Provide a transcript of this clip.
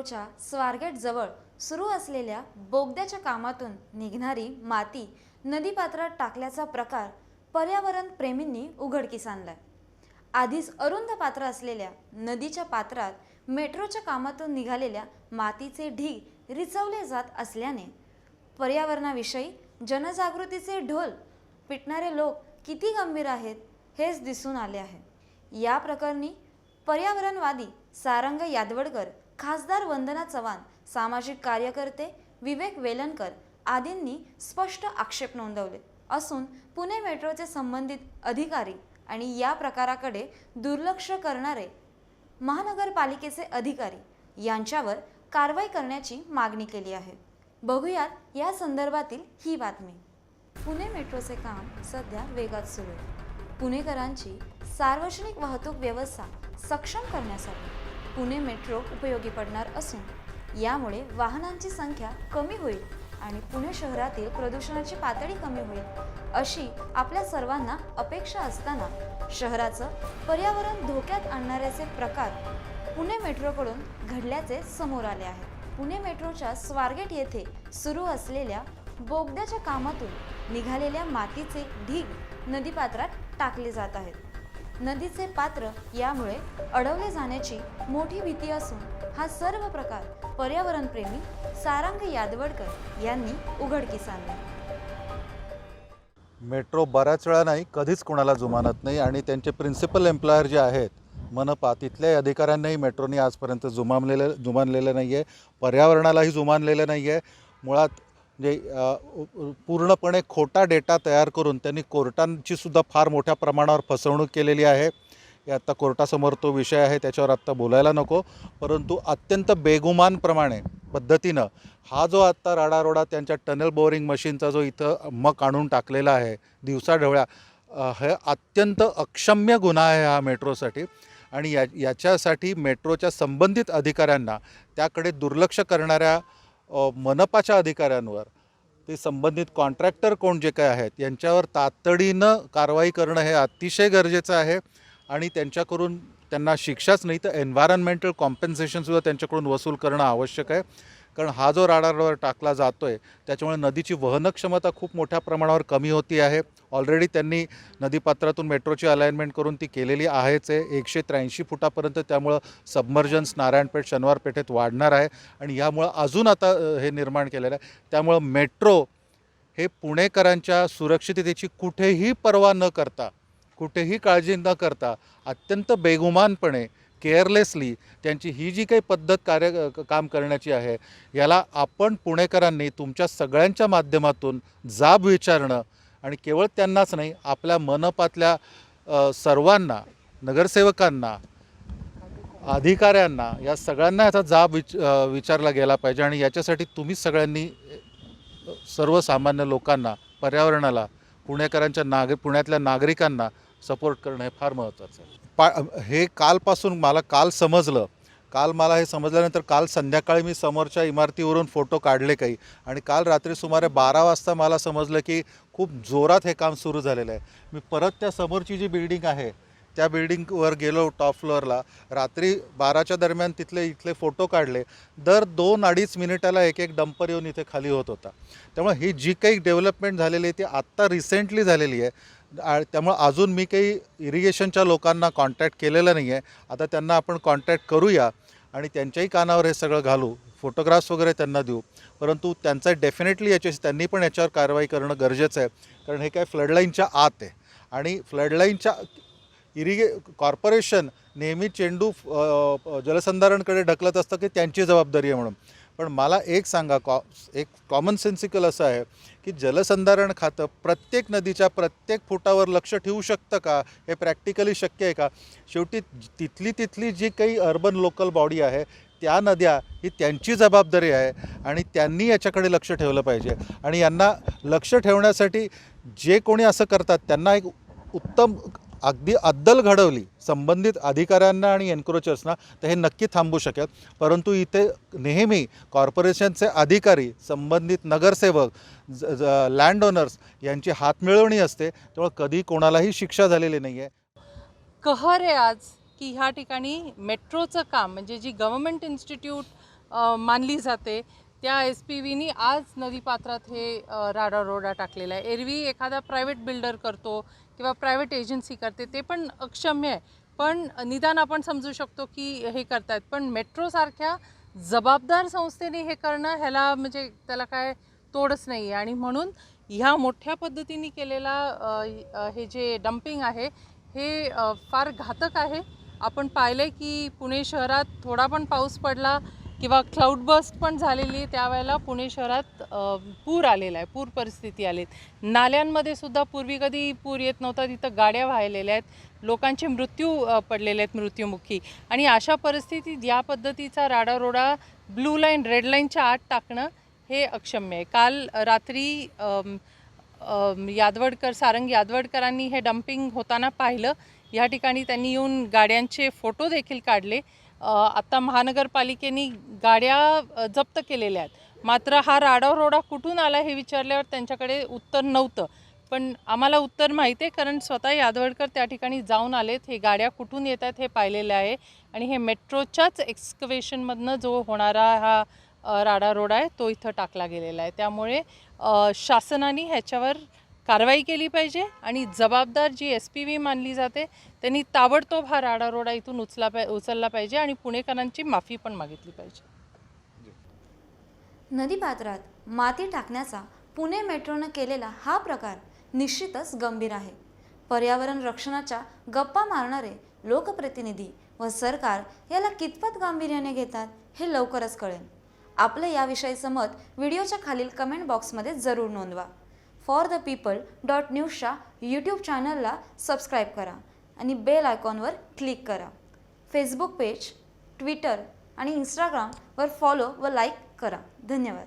मेट्रोच्या स्वारगेट जवळ सुरू असलेल्या बोगद्याच्या कामातून निघणारी माती नदीपात्रात टाकल्याचा प्रकार पर्यावरण प्रेमींनी उघडकीस आणलाय। आधीच अरुंद पात्र असलेल्या नदीच्या पात्रात मेट्रोच्या कामातून निघालेल्या मातीचे ढीग रिचवले जात असल्याने पर्यावरणाविषयी जनजागृतीचे ढोल पिटणारे लोक किती गंभीर आहेत हेच दिसून आले आहे। या प्रकरणी पर्यावरणवादी सारंग यादवडकर, खासदार वंदना चव्हाण, सामाजिक कार्यकर्ते विवेक वेलणकर आदींनी स्पष्ट आक्षेप नोंदवले असून पुणे मेट्रोचे संबंधित अधिकारी आणि या प्रकाराकडे दुर्लक्ष करणारे महानगरपालिकेचे अधिकारी यांच्यावर कारवाई करण्याची मागणी केली आहे। बघूयात या संदर्भातील ही बातमी। पुणे मेट्रोचे काम सध्या वेगात सुरू आहे। पुणेकरांची सार्वजनिक वाहतूक व्यवस्था सक्षम करण्यासाठी पुणे मेट्रो उपयोगी पडणार असून यामुळे वाहनांची संख्या कमी होईल आणि पुणे शहरातील प्रदूषणाची पातळी कमी होईल अशी आपल्या सर्वांना अपेक्षा असताना शहराचं पर्यावरण धोक्यात आणणाऱ्याचे प्रकार पुणे मेट्रोकडून घडल्याचे समोर आले आहे। पुणे मेट्रोच्या स्वारगेट येथे सुरू असलेल्या बोगद्याच्या कामातून निघालेल्या मातीचे ढीग नदीपात्रात टाकले जात आहेत। नदीचे पात्र यामुळे अडवले जाण्याची मोठी भीती असून हा सर्व प्रकार पर्यावरण प्रेमी सारंग यादवडकर यांनी उघडकीस आणला। मेट्रो बऱ्याच वेळा नाही, कधीच कोणाला जुमानत नाही आणि त्यांचे प्रिन्सिपल एम्प्लॉयर जे आहेत मनपा, तिथल्या अधिकाऱ्यांनाही मेट्रोनी आजपर्यंत जुमानलेलं नाही आहे, पर्यावरणालाही जुमानलेलं नाही आहे। मुळात म्हणजे पूर्णपणे खोटा डेटा तयार करून त्यांनी कोर्टांची सुद्धा फार मोठ्या प्रमाणावर फसवणूक केलेली आहे। हे आत्ता कोर्टासमोर तो विषय आहे, त्याच्यावर आत्ता बोलायला नको, परंतु अत्यंत बेगुमानप्रमाणे पद्धतीनं हा जो आत्ता राडारोडा त्यांच्या टनेल बोअरिंग मशीनचा जो इथं मक आणून टाकलेला आहे दिवसाढवळ्या, हे अत्यंत अक्षम्य गुन्हा आहे हा मेट्रोसाठी आणि याच्यासाठी मेट्रोच्या संबंधित अधिकाऱ्यांना, त्याकडे दुर्लक्ष करणाऱ्या मनपाच्या अधिकाऱ्यांवर, ते संबंधित कॉन्ट्रॅक्टर कोण जे काय आहेत यांच्यावर तातडीनं कारवाई करणं हे अतिशय गरजेचं आहे आणि त्यांच्याकडून त्यांना शिक्षाच नाही तर एन्व्हायरमेंटल कॉम्पेन्सेशनसुद्धा त्यांच्याकडून वसूल करणं आवश्यक आहे। कारण हा जो राडारोडा टाकला जातो आहे त्याच्यामुळे नदीची वहनक्षमता खूप मोठ्या प्रमाणावर कमी होती आहे। ऑलरेडी त्यांनी नदीपात्रातून मेट्रोची अलाइनमेंट करून ती केलेली आहेच आहे 183 फुटापर्यंत, त्यामुळं सबमर्जन्स नारायणपेठ शनिवारपेठेत वाढणार आहे आणि यामुळं अजून आता हे निर्माण केलेलं आहे। त्यामुळं मेट्रो हे पुणेकरांच्या सुरक्षिततेची कुठेही पर्वा न करता, कुठेही काळजी न करता अत्यंत बेगुमानपणे, केअरलेसली त्यांची ही जी काही पद्धत काम करण्याची आहे, याला आपण पुणेकरांनी तुमच्या सगळ्यांच्या माध्यमातून जाब विचारणं आणि केवळ त्यांनाच नाही, आपल्या मनपातल्या सर्वांना, नगरसेवकांना, अधिकाऱ्यांना, या सगळ्यांना याचा जाब विचारला गेला पाहिजे आणि याच्यासाठी तुम्ही सगळ्यांनी सर्वसामान्य लोकांना, पर्यावरणाला, पुण्यातल्या नागरिकांना सपोर्ट करणं हे फार महत्त्वाचं आहे। हे कालपासून मला हे समजल्यानंतर काल संध्याकाळी मी समोरच्या इमारतीवरून फोटो काढले काही आणि काल रात्री सुमारे 12 वाजता मला समजलं की खूप जोरात हे काम सुरू झालेलं आहे। मी परत त्या समोरची जी बिल्डिंग आहे त्या बिल्डिंगवर गेलो, टॉप फ्लोअरला, रात्री 12च्या दरम्यान इथले फोटो काढले। दर 2-2.5 मिनिटाला एक डंपर येऊन इथे खाली होत होता। त्यामुळे ही जी काही डेव्हलपमेंट झालेली आहे ती आत्ता रिसेंटली झालेली आहे। त्यामुळे अजून मी काही इरिगेशनच्या लोकांना कॉन्टॅक्ट केलेलं नाही आहे। आता त्यांना आपण कॉन्टॅक्ट करूया आणि त्यांच्याही कानावर हे सगळं घालू, फोटोग्राफ्स वगैरे त्यांना देऊ, परंतु त्यांचा डेफिनेटली त्यांनी पण याच्यावर कारवाई करणं गरजेचं आहे। कारण हे काय फ्लडलाईनच्या आत आहे आणि फ्लडलाईनच्या कॉर्पोरेशन नेहमी चेंडू जलसंधारणकडे ढकलत असतं की त्यांची जबाबदारी आहे म्हणून, पण मला एक सांगा, एक कॉमन सेन्सिकल असं आहे की जलसंधारण खातं प्रत्येक नदीच्या प्रत्येक फुटावर लक्ष ठेवू शकतं का? हे प्रॅक्टिकली शक्य आहे का? शेवटी तिथली जी काही अर्बन लोकल बॉडी आहे त्या नद्या ही त्यांची जबाबदारी आहे आणि त्यांनी याच्याकडे लक्ष ठेवलं पाहिजे आणि यांना लक्ष ठेवण्यासाठी जे कोणी असं करतात त्यांना एक उत्तम अगदी अद्दल घडवली संबंधित अधिकाऱ्यांना आणि एन्क्रोचर्सना तर हे नक्की थांबू शकेल। परंतु इथे नेहमी कॉर्पोरेशनचे अधिकारी, संबंधित नगरसेवक, लँड ओनर्स यांची हातमिळवणी असते, त्यामुळे कधी कोणालाही शिक्षा झालेली नाही आहे। कहर आहे आज की ह्या ठिकाणी मेट्रोचं काम म्हणजे जी गव्हर्नमेंट इन्स्टिट्यूट मानली जाते त्या SPVनी आज नदीपात्रात हे राडारोडा टाकलेला आहे. एरवी एखादा प्रायव्हेट बिल्डर करतो किंवा प्रायव्हेट एजन्सी करते, ते पण अक्षम्य आहे. पण निदान आपण समजू शकतो की हे करतायत. पण मेट्रोसारख्या जबाबदार संस्थेने हे करणं, ह्याला म्हणजे त्याला काय तोडच नाही आहे. आणि म्हणून ह्या मोठ्या पद्धतीने केलेला हे जे डम्पिंग आहे हे फार घातक आहे. आपण पाहिलं आहे की पुणे शहरात थोडा पण पाऊस पडला किंवा क्लाउड बस्ट पण झालेली, त्यावेळेला पुणे शहरात पूर आलेला आहे, पूर परिस्थिती आली. नाल्यांमध्ये सुद्धा पूर्वी कधी पूर येत नव्हता, तिथं गाड्या वाहिलेल्या आहेत, लोकांचे मृत्यू पडलेले आहेत मृत्युमुखी. आणि अशा परिस्थितीत या पद्धतीचा राडारोडा ब्लू लाईन रेड लाईनच्या आत टाकणं हे अक्षम्य आहे. काल रात्री सारंग यादवडकरांनी हे डम्पिंग होताना पाहिलं. या ठिकाणी त्यांनी येऊन गाड्यांचे फोटो देखील काढले. आता महानगरपालिकेने गाड्या जप्त केलेल्या आहेत. मात्र हा राडारोडा कुठून आला हे विचारल्यावर त्यांच्याकडे उत्तर नव्हतं. पण आम्हाला उत्तर माहिती आहे, कारण स्वतः यादवडकर त्या ठिकाणी जाऊन आलेत. हे गाड्या कुठून येत आहेत हे पाहिलेलं आहे. आणि हे मेट्रोच्याच एक्स्कवेशनमधनं जो होणारा हा राडारोडा आहे तो इथं टाकला गेलेला आहे. त्यामुळे शासनाने ह्याच्यावर कारवाई केली पाहिजे आणि जबाबदार जी SPV मानली जाते त्यांनी ताबडतोब हा राडारोडा इथून उचलला पाहिजे आणि पुणेकरांची माफी पण मागितली पाहिजे. नदीपात्रात माती टाकण्याचा पुणे मेट्रोनं केलेला हा प्रकार निश्चितच गंभीर आहे. पर्यावरण रक्षणाच्या गप्पा मारणारे लोकप्रतिनिधी व सरकार याला कितपत गांभीर्याने घेतात हे लवकरच कळेल. आपलं याविषयीचं मत व्हिडिओच्या खालील कमेंट बॉक्समध्ये जरूर नोंदवा. forthepeople.newsच्या यूट्यूब चॅनलला सबस्क्राईब करा आणि बेल आयकॉनवर क्लिक करा. फेसबुक पेज, ट्विटर आणि इंस्टाग्रामवर फॉलो व लाईक करा. धन्यवाद.